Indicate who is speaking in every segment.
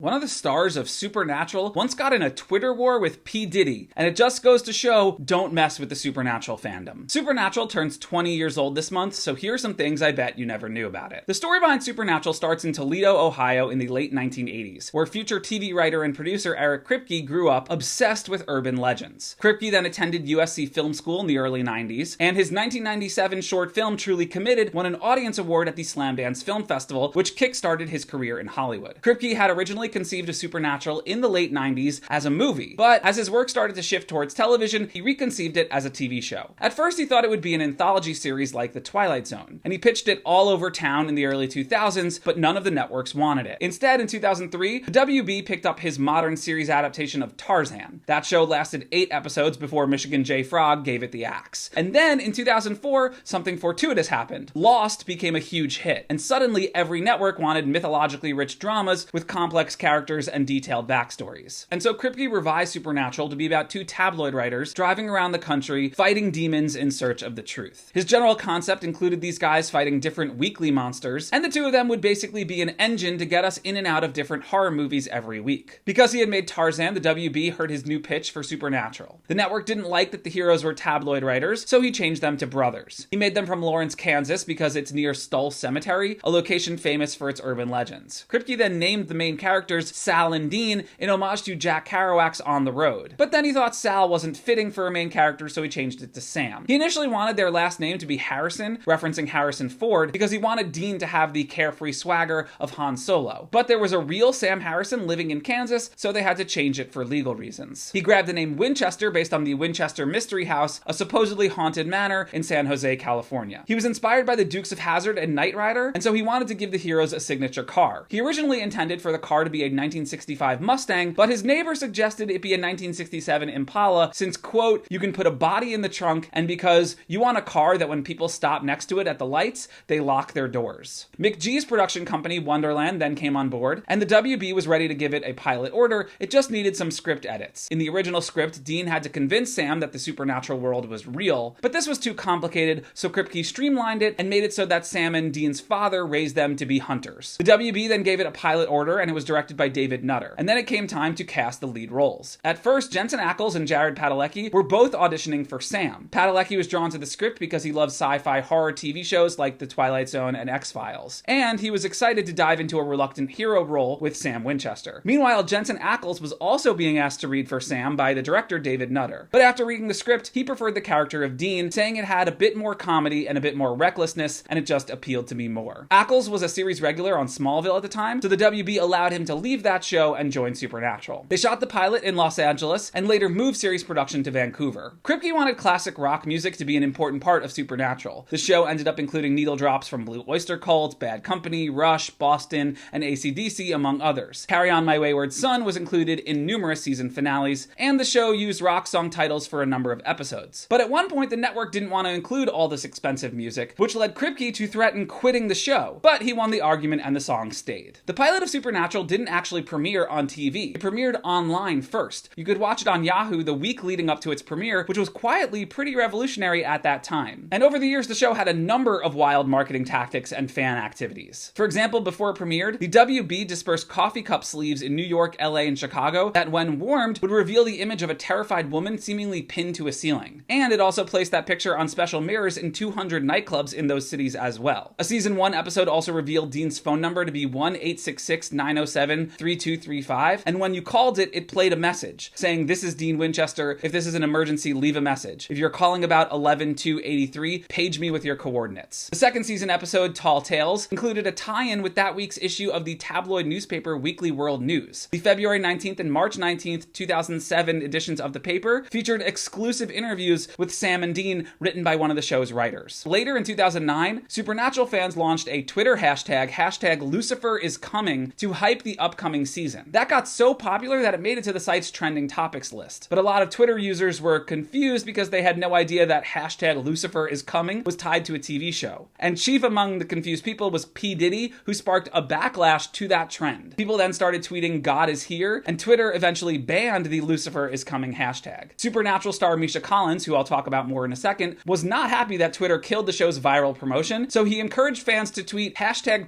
Speaker 1: one of the stars of Supernatural, once got in a Twitter war with P. Diddy, and it just goes to show, don't mess with the Supernatural fandom. Supernatural turns 20 years old this month, so here are some things I bet you never knew about it. The story behind Supernatural starts in Toledo, Ohio in the late 1980s, where future TV writer and producer Eric Kripke grew up obsessed with urban legends. Kripke then attended USC Film School in the early 90s, and his 1997 short film Truly Committed won an audience award at the Slamdance Film Festival, which kickstarted his career in Hollywood. Kripke had originally conceived of Supernatural in the late 90s as a movie, but as his work started to shift towards television, he reconceived it as a TV show. At first, he thought it would be an anthology series like The Twilight Zone, and he pitched it all over town in the early 2000s, but none of the networks wanted it. Instead, in 2003, the WB picked up his modern series adaptation of Tarzan. That show lasted 8 episodes before Michigan J. Frog gave it the axe. And then, in 2004, something fortuitous happened. Lost became a huge hit, and suddenly every network wanted mythologically rich dramas with complex characters and detailed backstories. And so Kripke revised Supernatural to be about 2 tabloid writers driving around the country, fighting demons in search of the truth. His general concept included these guys fighting different weekly monsters, and the 2 of them would basically be an engine to get us in and out of different horror movies every week. Because he had made Tarzan, the WB heard his new pitch for Supernatural. The network didn't like that the heroes were tabloid writers, so he changed them to brothers. He made them from Lawrence, Kansas because it's near Stull Cemetery, a location famous for its urban legends. Kripke then named the main characters Sal and Dean in homage to Jack Kerouac's On the Road. But then he thought Sal wasn't fitting for a main character, so he changed it to Sam. He initially wanted their last name to be Harrison, referencing Harrison Ford, because he wanted Dean to have the carefree swagger of Han Solo. But there was a real Sam Harrison living in Kansas, so they had to change it for legal reasons. He grabbed the name Winchester based on the Winchester Mystery House, a supposedly haunted manor in San Jose, California. He was inspired by the Dukes of Hazzard and Knight Rider, and so he wanted to give the heroes a signature car. He originally intended for the car to be a 1965 Mustang, but his neighbor suggested it be a 1967 Impala since, quote, you can put a body in the trunk, and because you want a car that when people stop next to it at the lights, they lock their doors. McGee's production company, Wonderland, then came on board, and the WB was ready to give it a pilot order. It just needed some script edits. In the original script, Dean had to convince Sam that the supernatural world was real, but this was too complicated, so Kripke streamlined it and made it so that Sam and Dean's father raised them to be hunters. The WB then gave it a pilot order, and it was directed by David Nutter. And then it came time to cast the lead roles. At first, Jensen Ackles and Jared Padalecki were both auditioning for Sam. Padalecki was drawn to the script because he loves sci-fi horror TV shows like The Twilight Zone and X-Files, and he was excited to dive into a reluctant hero role with Sam Winchester. Meanwhile, Jensen Ackles was also being asked to read for Sam by the director David Nutter. But after reading the script, he preferred the character of Dean, saying it had a bit more comedy and a bit more recklessness, and it just appealed to me more. Ackles was a series regular on Smallville at the time, so the WB allowed him to leave that show and join Supernatural. They shot the pilot in Los Angeles and later moved series production to Vancouver. Kripke wanted classic rock music to be an important part of Supernatural. The show ended up including needle drops from Blue Oyster Cult, Bad Company, Rush, Boston, and AC/DC, among others. Carry On My Wayward Son was included in numerous season finales, and the show used rock song titles for a number of episodes. But at one point, the network didn't want to include all this expensive music, which led Kripke to threaten quitting the show, but he won the argument and the song stayed. The pilot of Supernatural didn't actually premiere on TV. It premiered online first. You could watch it on Yahoo the week leading up to its premiere, which was quietly pretty revolutionary at that time. And over the years, the show had a number of wild marketing tactics and fan activities. For example, before it premiered, the WB dispersed coffee cup sleeves in New York, LA, and Chicago that, when warmed, would reveal the image of a terrified woman seemingly pinned to a ceiling. And it also placed that picture on special mirrors in 200 nightclubs in those cities as well. A season 1 episode also revealed Dean's phone number to be 1-866-907-3235, and when you called it, it played a message saying, "This is Dean Winchester. If this is an emergency, leave a message. If you're calling about 11283, page me with your coordinates." The second season episode, Tall Tales, included a tie-in with that week's issue of the tabloid newspaper Weekly World News. The February 19th and March 19th, 2007 editions of the paper featured exclusive interviews with Sam and Dean written by one of the show's writers. Later in 2009, Supernatural fans launched a Twitter hashtag #LuciferIsComing, to hype the upcoming season. That got so popular that it made it to the site's trending topics list. But a lot of Twitter users were confused because they had no idea that #LuciferIsComing was tied to a TV show. And chief among the confused people was P. Diddy, who sparked a backlash to that trend. People then started tweeting "God is here," and Twitter eventually banned the #LuciferIsComing hashtag. Supernatural star Misha Collins, who I'll talk about more in a second, was not happy that Twitter killed the show's viral promotion, so he encouraged fans to tweet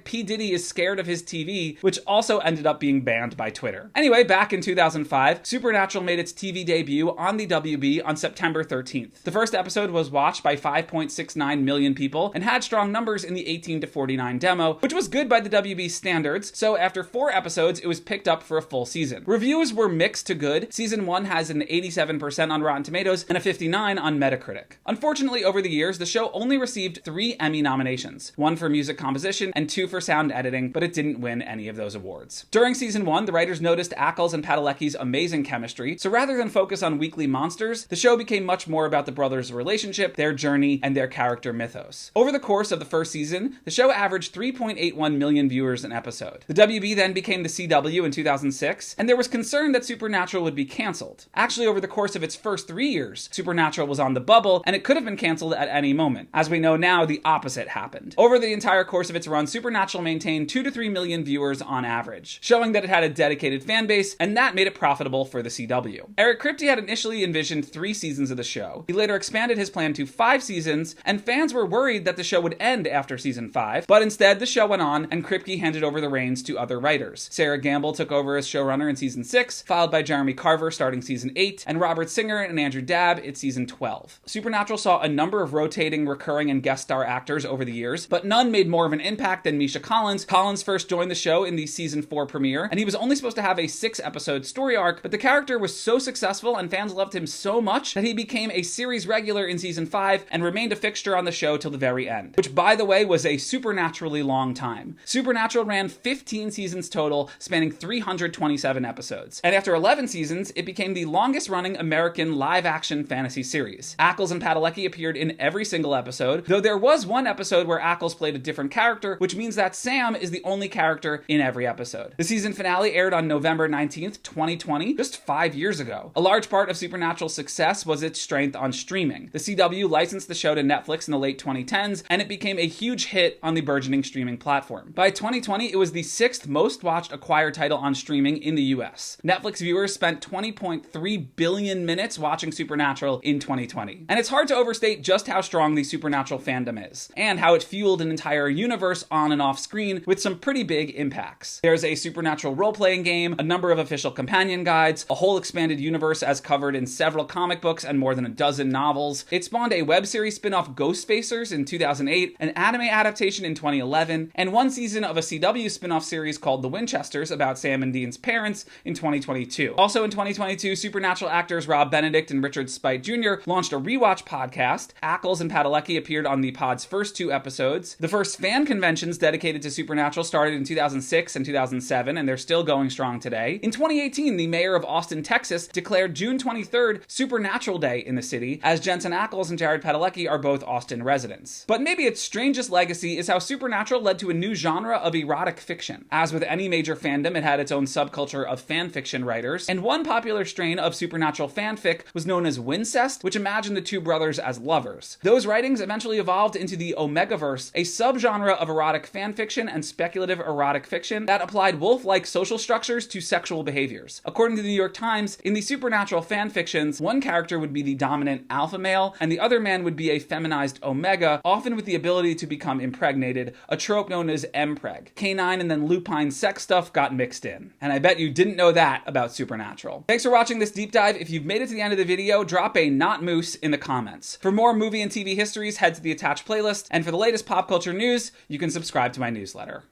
Speaker 1: #P. Diddy is scared of his TV, which also ended up up being banned by Twitter. Anyway, back in 2005, Supernatural made its TV debut on the WB on September 13th. The first episode was watched by 5.69 million people and had strong numbers in the 18 to 49 demo, which was good by the WB standards, so after 4 episodes, it was picked up for a full season. Reviews were mixed to good. Season 1 has an 87% on Rotten Tomatoes and a 59 on Metacritic. Unfortunately, over the years, the show only received 3 Emmy nominations, 1 for music composition and 2 for sound editing, but it didn't win any of those awards. During season 1, the writers noticed Ackles and Padalecki's amazing chemistry, so rather than focus on weekly monsters, the show became much more about the brothers' relationship, their journey, and their character mythos. Over the course of the first season, the show averaged 3.81 million viewers an episode. The WB then became the CW in 2006, and there was concern that Supernatural would be canceled. Actually, over the course of its first 3 years, Supernatural was on the bubble, and it could have been canceled at any moment. As we know now, the opposite happened. Over the entire course of its run, Supernatural maintained 2 to 3 million viewers on average, showing that it had a dedicated fan base, and that made it profitable for the CW. Eric Kripke had initially envisioned 3 seasons of the show. He later expanded his plan to 5 seasons, and fans were worried that the show would end after season 5, but instead the show went on, and Kripke handed over the reins to other writers. Sarah Gamble took over as showrunner in season 6, followed by Jeremy Carver starting season 8, and Robert Singer and Andrew Dabb at season 12. Supernatural saw a number of rotating, recurring, and guest star actors over the years, but none made more of an impact than Misha Collins. Collins first joined the show in the season 4 premiere, and he was only supposed to have a 6-episode story arc, but the character was so successful and fans loved him so much that he became a series regular in season 5 and remained a fixture on the show till the very end, which by the way was a supernaturally long time. Supernatural ran 15 seasons total, spanning 327 episodes, and after 11 seasons, it became the longest-running American live-action fantasy series. Ackles and Padalecki appeared in every single episode, though there was one episode where Ackles played a different character, which means that Sam is the only character in every episode. The season finale aired on November 19th, 2020, just 5 years ago. A large part of Supernatural's success was its strength on streaming. The CW licensed the show to Netflix in the late 2010s, and it became a huge hit on the burgeoning streaming platform. By 2020, it was the 6th most watched acquired title on streaming in the US. Netflix viewers spent 20.3 billion minutes watching Supernatural in 2020. And it's hard to overstate just how strong the Supernatural fandom is, and how it fueled an entire universe on and off screen with some pretty big impacts. There's a Supernatural role-playing game, a number of official companion guides, a whole expanded universe as covered in several comic books and more than a dozen novels. It spawned a web series spin-off Ghostfacers in 2008, an anime adaptation in 2011, and one season of a CW spin-off series called The Winchesters about Sam and Dean's parents in 2022. Also in 2022, Supernatural actors Rob Benedict and Richard Speight Jr. launched a rewatch podcast. Ackles and Padalecki appeared on the pod's first 2 episodes. The first fan conventions dedicated to Supernatural started in 2006 and 2007, and they're still going strong today. In 2018, the mayor of Austin, Texas, declared June 23rd Supernatural Day in the city, as Jensen Ackles and Jared Padalecki are both Austin residents. But maybe its strangest legacy is how Supernatural led to a new genre of erotic fiction. As with any major fandom, it had its own subculture of fanfiction writers, and one popular strain of Supernatural fanfic was known as Wincest, which imagined the 2 brothers as lovers. Those writings eventually evolved into the Omegaverse, a subgenre of erotic fanfiction and speculative erotic fiction that applied wolf-like social structures to sexual behaviors. According to the New York Times, in the Supernatural fanfictions, one character would be the dominant alpha male, and the other man would be a feminized omega, often with the ability to become impregnated, a trope known as mpreg. Canine and then lupine sex stuff got mixed in. And I bet you didn't know that about Supernatural. Thanks for watching this deep dive. If you've made it to the end of the video, drop a not moose in the comments. For more movie and TV histories, head to the attached playlist, and for the latest pop culture news, you can subscribe to my newsletter.